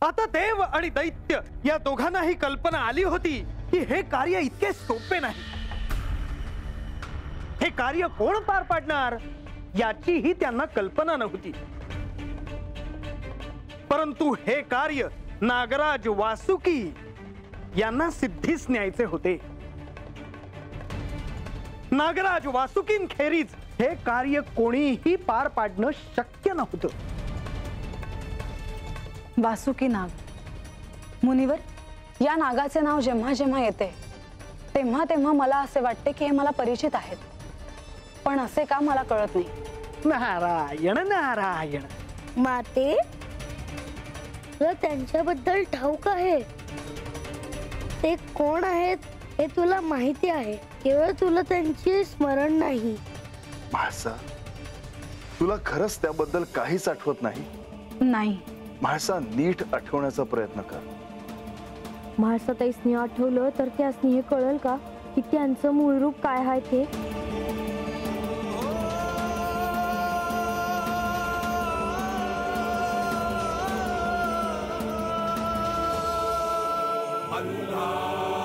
आता देव आणि दैत्य या दोघांनाही कल्पना आली होती की हे कार्य इतके सोपे नाही. हे कार्य कोण पार पाडणार याचीही त्यांना कल्पना नव्हती. परंतु हे कार्य नागराज वासुकी यांना सिद्धीस न्यायचे होते. नागराज वासुकींखेरीज हे कार्य कोणीही पार पाडणं शक्य नव्हतं. वासुकी नाग. मुनिवर, या नागाचे नाव जेव्हा जेव्हा येते तेव्हा तेव्हा मला असे वाटते की हे मला परिचित आहेत, पण असे का मला कळत नाही. नारायण नारायण. माते, तुला त्यांच्याबद्दल ठाऊक आहे? ते कोण आहेत हे तुला माहिती आहे, केवळ तुला त्यांचे स्मरण नाही. म्हाळसा, तुला खरंच त्याबद्दल काहीच आठवत नाही? नाही. म्हाळसा, नीट आठवण्याचा प्रयत्न कर. म्हाळसा ताईसनी आठवलं तर त्यासनी हे कळेल का की त्यांचं मूळ रूप काय आहे ते? अल्लाह